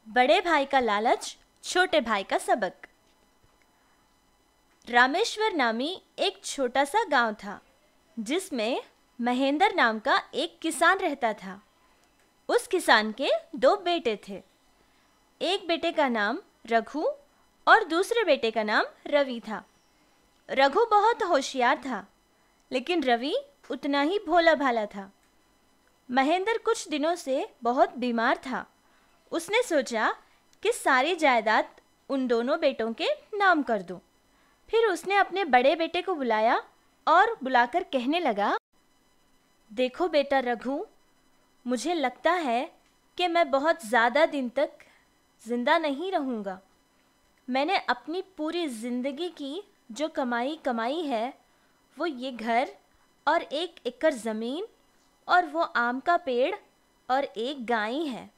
बड़े भाई का लालच, छोटे भाई का सबक। रामेश्वर नामी एक छोटा सा गांव था जिसमें महेंद्र नाम का एक किसान रहता था। उस किसान के दो बेटे थे। एक बेटे का नाम रघु और दूसरे बेटे का नाम रवि था। रघु बहुत होशियार था, लेकिन रवि उतना ही भोला भाला था। महेंद्र कुछ दिनों से बहुत बीमार था। उसने सोचा कि सारी जायदाद उन दोनों बेटों के नाम कर दूं। फिर उसने अपने बड़े बेटे को बुलाया और बुलाकर कहने लगा, देखो बेटा रघु, मुझे लगता है कि मैं बहुत ज़्यादा दिन तक ज़िंदा नहीं रहूँगा। मैंने अपनी पूरी ज़िंदगी की जो कमाई है वो ये घर और 1 एकड़ ज़मीन और वो आम का पेड़ और एक गाय है।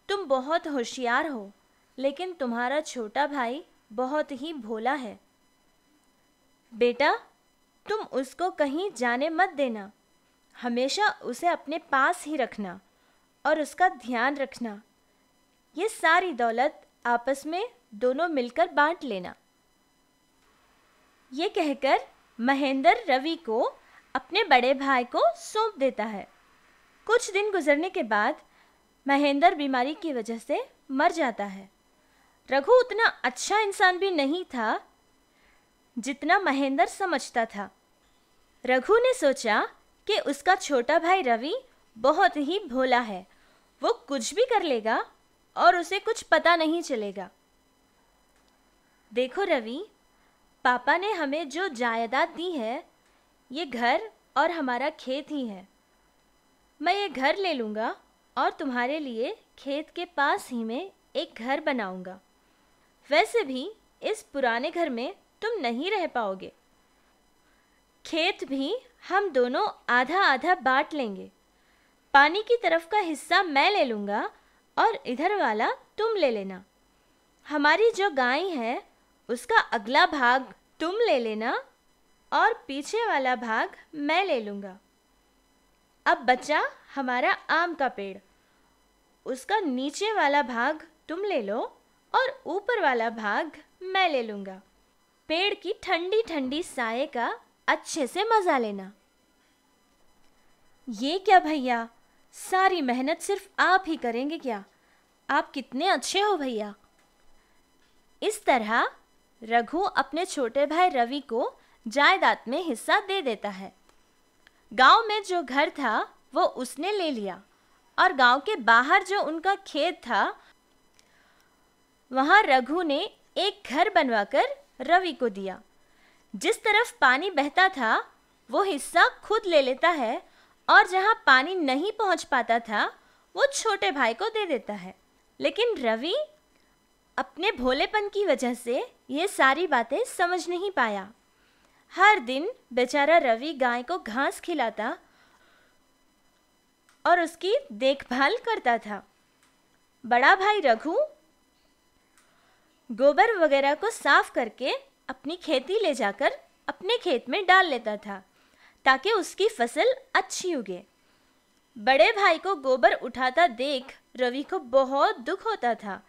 तुम बहुत होशियार हो, लेकिन तुम्हारा छोटा भाई बहुत ही भोला है। बेटा, तुम उसको कहीं जाने मत देना। हमेशा उसे अपने पास ही रखना और उसका ध्यान रखना। ये सारी दौलत आपस में दोनों मिलकर बांट लेना। ये कहकर महेंद्र रवि को अपने बड़े भाई को सौंप देता है। कुछ दिन गुजरने के बाद महेंद्र बीमारी की वजह से मर जाता है। रघु उतना अच्छा इंसान भी नहीं था जितना महेंद्र समझता था। रघु ने सोचा कि उसका छोटा भाई रवि बहुत ही भोला है, वो कुछ भी कर लेगा और उसे कुछ पता नहीं चलेगा। देखो रवि, पापा ने हमें जो जायदाद दी है, ये घर और हमारा खेत ही है। मैं ये घर ले लूँगा और तुम्हारे लिए खेत के पास ही में एक घर बनाऊंगा। वैसे भी इस पुराने घर में तुम नहीं रह पाओगे। खेत भी हम दोनों आधा आधा बांट लेंगे। पानी की तरफ का हिस्सा मैं ले लूँगा और इधर वाला तुम ले लेना। हमारी जो गाय है उसका अगला भाग तुम ले लेना और पीछे वाला भाग मैं ले लूँगा। अब बचा हमारा आम का पेड़, उसका नीचे वाला भाग तुम ले लो और ऊपर वाला भाग मैं ले लूँगा। पेड़ की ठंडी ठंडी साये का अच्छे से मज़ा लेना। ये क्या भैया, सारी मेहनत सिर्फ आप ही करेंगे क्या? आप कितने अच्छे हो भैया। इस तरह रघु अपने छोटे भाई रवि को जायदाद में हिस्सा दे देता है। गांव में जो घर था वो उसने ले लिया और गांव के बाहर जो उनका खेत था वहां रघु ने एक घर बनवाकर रवि को दिया। जिस तरफ पानी बहता था वो हिस्सा खुद ले लेता है और जहां पानी नहीं पहुंच पाता था वो छोटे भाई को दे देता है। लेकिन रवि अपने भोलेपन की वजह से ये सारी बातें समझ नहीं पाया। हर दिन बेचारा रवि गाय को घास खिलाता और उसकी देखभाल करता था। बड़ा भाई रघु गोबर वगैरह को साफ करके अपनी खेती ले जाकर अपने खेत में डाल लेता था ताकि उसकी फसल अच्छी उगे। बड़े भाई को गोबर उठाता देख रवि को बहुत दुख होता था।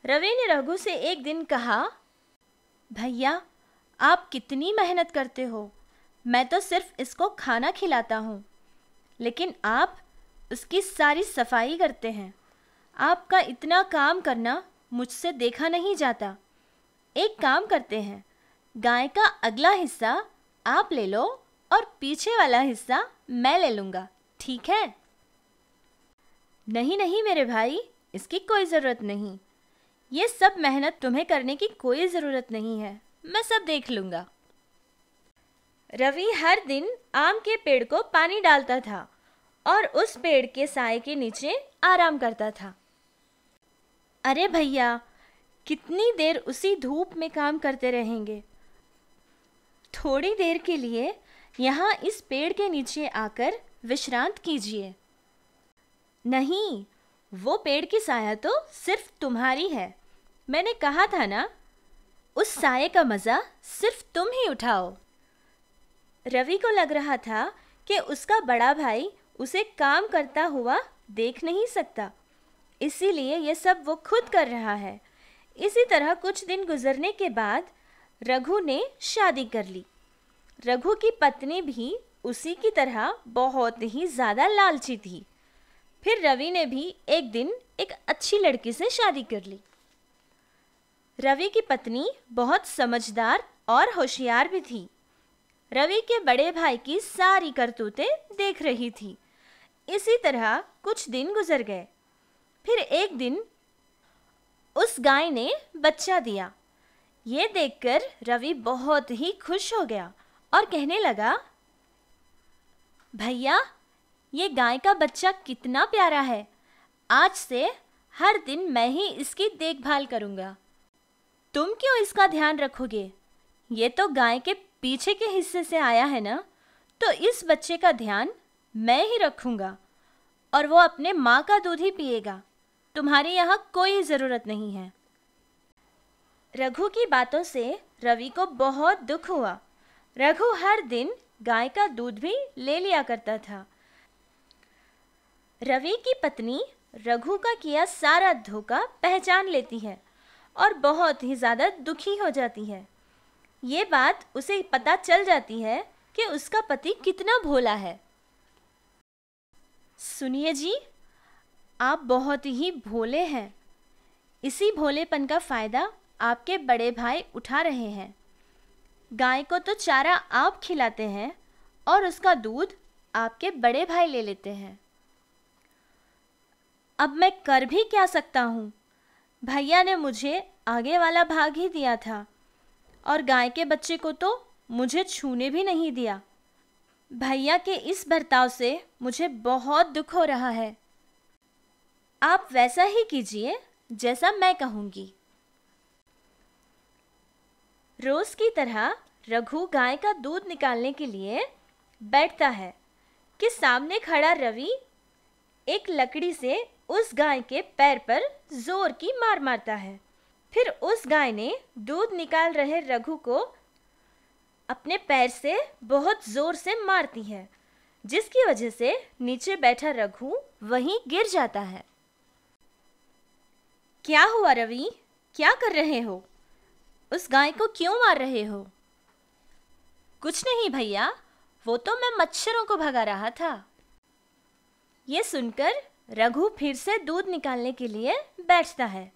रवि ने रघु से एक दिन कहा, भैया, आप कितनी मेहनत करते हो, मैं तो सिर्फ इसको खाना खिलाता हूँ, लेकिन आप उसकी सारी सफाई करते हैं। आपका इतना काम करना मुझसे देखा नहीं जाता। एक काम करते हैं, गाय का अगला हिस्सा आप ले लो और पीछे वाला हिस्सा मैं ले लूँगा, ठीक है? नहीं नहीं मेरे भाई, इसकी कोई ज़रूरत नहीं। ये सब मेहनत तुम्हें करने की कोई ज़रूरत नहीं है, मैं सब देख लूँगा। रवि हर दिन आम के पेड़ को पानी डालता था और उस पेड़ के साए के नीचे आराम करता था। अरे भैया, कितनी देर उसी धूप में काम करते रहेंगे? थोड़ी देर के लिए यहाँ इस पेड़ के नीचे आकर विश्रांत कीजिए। नहीं, वो पेड़ की साया तो सिर्फ तुम्हारी है। मैंने कहा था ना, उस साये का मज़ा सिर्फ तुम ही उठाओ। रवि को लग रहा था कि उसका बड़ा भाई उसे काम करता हुआ देख नहीं सकता, इसीलिए ये सब वो खुद कर रहा है। इसी तरह कुछ दिन गुजरने के बाद रघु ने शादी कर ली। रघु की पत्नी भी उसी की तरह बहुत ही ज़्यादा लालची थी। फिर रवि ने भी एक दिन एक अच्छी लड़की से शादी कर ली। रवि की पत्नी बहुत समझदार और होशियार भी थी। रवि के बड़े भाई की सारी करतूतें देख रही थी। इसी तरह कुछ दिन गुजर गए। फिर एक दिन उस गाय ने बच्चा दिया। ये देखकर रवि बहुत ही खुश हो गया और कहने लगा, भैया, ये गाय का बच्चा कितना प्यारा है। आज से हर दिन मैं ही इसकी देखभाल करूँगा। तुम क्यों इसका ध्यान रखोगे? ये तो गाय के पीछे के हिस्से से आया है ना, तो इस बच्चे का ध्यान मैं ही रखूँगा और वो अपने माँ का दूध ही पिएगा। तुम्हारी यहाँ कोई ज़रूरत नहीं है। रघु की बातों से रवि को बहुत दुख हुआ। रघु हर दिन गाय का दूध भी ले लिया करता था। रवि की पत्नी रघु का किया सारा धोखा पहचान लेती है और बहुत ही ज़्यादा दुखी हो जाती है। ये बात उसे पता चल जाती है कि उसका पति कितना भोला है। सुनिए जी, आप बहुत ही भोले हैं। इसी भोलेपन का फ़ायदा आपके बड़े भाई उठा रहे हैं। गाय को तो चारा आप खिलाते हैं और उसका दूध आपके बड़े भाई ले लेते हैं। अब मैं कर भी क्या सकता हूँ? भैया ने मुझे आगे वाला भाग ही दिया था और गाय के बच्चे को तो मुझे छूने भी नहीं दिया। भैया के इस बर्ताव से मुझे बहुत दुख हो रहा है। आप वैसा ही कीजिए जैसा मैं कहूँगी। रोज की तरह रघु गाय का दूध निकालने के लिए बैठता है कि सामने खड़ा रवि एक लकड़ी से उस गाय के पैर पर जोर की मार मारता है। फिर उस गाय ने दूध निकाल रहे रघु को अपने पैर से बहुत जोर से मारती है, जिसकी वजह से नीचे बैठा रघु वहीं गिर जाता है। क्या हुआ रवि? क्या कर रहे हो? उस गाय को क्यों मार रहे हो? कुछ नहीं भैया, वो तो मैं मच्छरों को भगा रहा था। ये सुनकर रघु फिर से दूध निकालने के लिए बैठता है।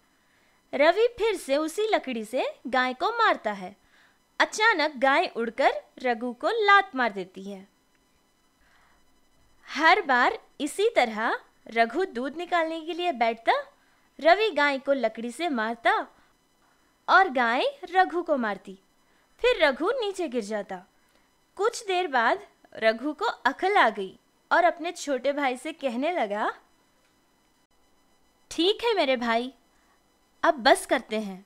रवि फिर से उसी लकड़ी से गाय को मारता है। अचानक गाय उड़कर रघु को लात मार देती है। हर बार इसी तरह रघु दूध निकालने के लिए बैठता, रवि गाय को लकड़ी से मारता और गाय रघु को मारती। फिर रघु नीचे गिर जाता। कुछ देर बाद रघु को अकल आ गई और अपने छोटे भाई से कहने लगा, ठीक है मेरे भाई, अब बस करते हैं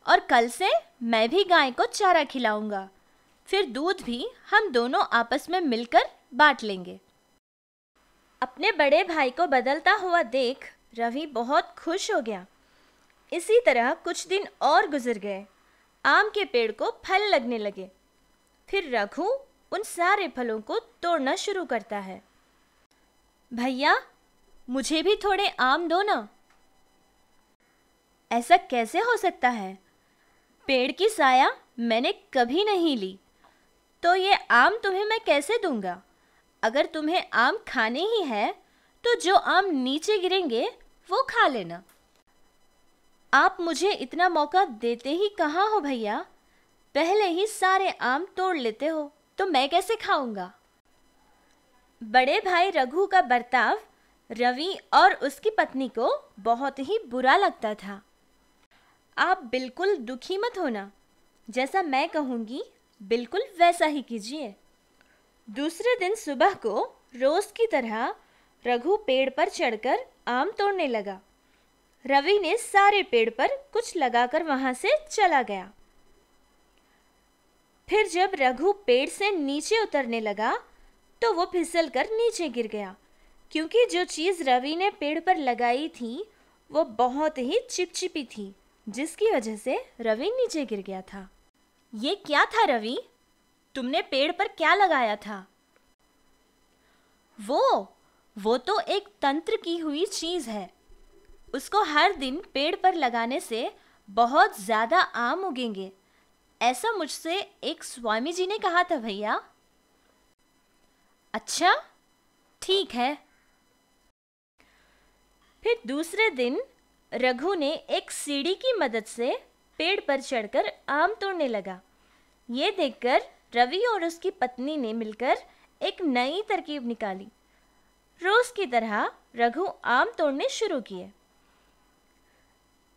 और कल से मैं भी गाय को चारा खिलाऊंगा। फिर दूध भी हम दोनों आपस में मिलकर बांट लेंगे। अपने बड़े भाई को बदलता हुआ देख रवि बहुत खुश हो गया। इसी तरह कुछ दिन और गुजर गए। आम के पेड़ को फल लगने लगे। फिर रघु उन सारे फलों को तोड़ना शुरू करता है। भैया, मुझे भी थोड़े आम दो ना। ऐसा कैसे हो सकता है? पेड़ की साया मैंने कभी नहीं ली, तो ये आम तुम्हें मैं कैसे दूंगा? अगर तुम्हें आम खाने ही है तो जो आम नीचे गिरेंगे वो खा लेना। आप मुझे इतना मौका देते ही कहाँ हो भैया? पहले ही सारे आम तोड़ लेते हो तो मैं कैसे खाऊंगा? बड़े भाई रघु का बर्ताव रवि और उसकी पत्नी को बहुत ही बुरा लगता था। आप बिल्कुल दुखी मत होना, जैसा मैं कहूँगी बिल्कुल वैसा ही कीजिए। दूसरे दिन सुबह को रोज की तरह रघु पेड़ पर चढ़कर आम तोड़ने लगा। रवि ने सारे पेड़ पर कुछ लगाकर वहां से चला गया। फिर जब रघु पेड़ से नीचे उतरने लगा तो वो फिसलकर नीचे गिर गया, क्योंकि जो चीज़ रवि ने पेड़ पर लगाई थी वो बहुत ही चिपचिपी थी, जिसकी वजह से रवि नीचे गिर गया था। ये क्या था रवि? तुमने पेड़ पर क्या लगाया था? वो तो एक तंत्र की हुई चीज़ है। उसको हर दिन पेड़ पर लगाने से बहुत ज़्यादा आम उगेंगे। ऐसा मुझसे एक स्वामी जी ने कहा था भैया। अच्छा, ठीक है। फिर दूसरे दिन रघु ने एक सीढ़ी की मदद से पेड़ पर चढ़कर आम तोड़ने लगा। ये देखकर रवि और उसकी पत्नी ने मिलकर एक नई तरकीब निकाली। रोज की तरह रघु आम तोड़ने शुरू किए।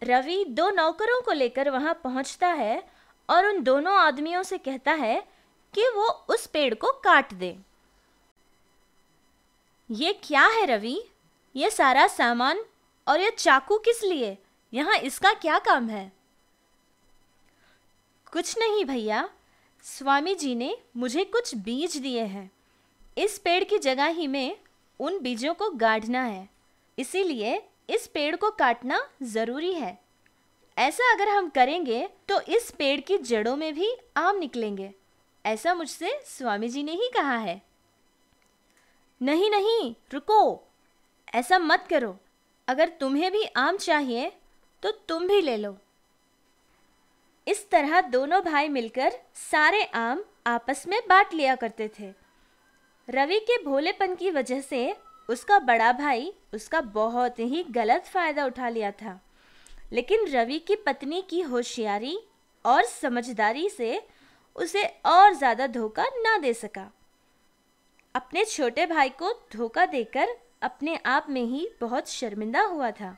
रवि 2 नौकरों को लेकर वहां पहुंचता है और उन दोनों आदमियों से कहता है कि वो उस पेड़ को काट दे। ये क्या है रवि? ये सारा सामान और ये चाकू किस लिए? यहाँ इसका क्या काम है? कुछ नहीं भैया, स्वामी जी ने मुझे कुछ बीज दिए हैं। इस पेड़ की जगह ही में उन बीजों को गाड़ना है, इसीलिए इस पेड़ को काटना ज़रूरी है। ऐसा अगर हम करेंगे तो इस पेड़ की जड़ों में भी आम निकलेंगे। ऐसा मुझसे स्वामी जी ने ही कहा है। नहीं नहीं, रुको, ऐसा मत करो। अगर तुम्हें भी आम चाहिए तो तुम भी ले लो। इस तरह दोनों भाई मिलकर सारे आम आपस में बांट लिया करते थे। रवि के भोलेपन की वजह से उसका बड़ा भाई उसका बहुत ही गलत फायदा उठा लिया था, लेकिन रवि की पत्नी की होशियारी और समझदारी से उसे और ज़्यादा धोखा ना दे सका। अपने छोटे भाई को धोखा देकर अपने आप में ही बहुत शर्मिंदा हुआ था।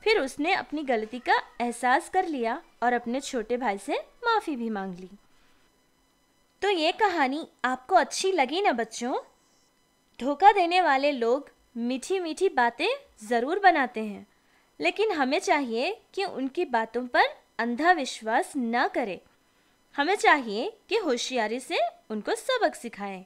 फिर उसने अपनी गलती का एहसास कर लिया और अपने छोटे भाई से माफ़ी भी मांग ली। तो ये कहानी आपको अच्छी लगी ना बच्चों? धोखा देने वाले लोग मीठी मीठी बातें ज़रूर बनाते हैं, लेकिन हमें चाहिए कि उनकी बातों पर अंधा विश्वास न करें। हमें चाहिए कि होशियारी से उनको सबक सिखाएं।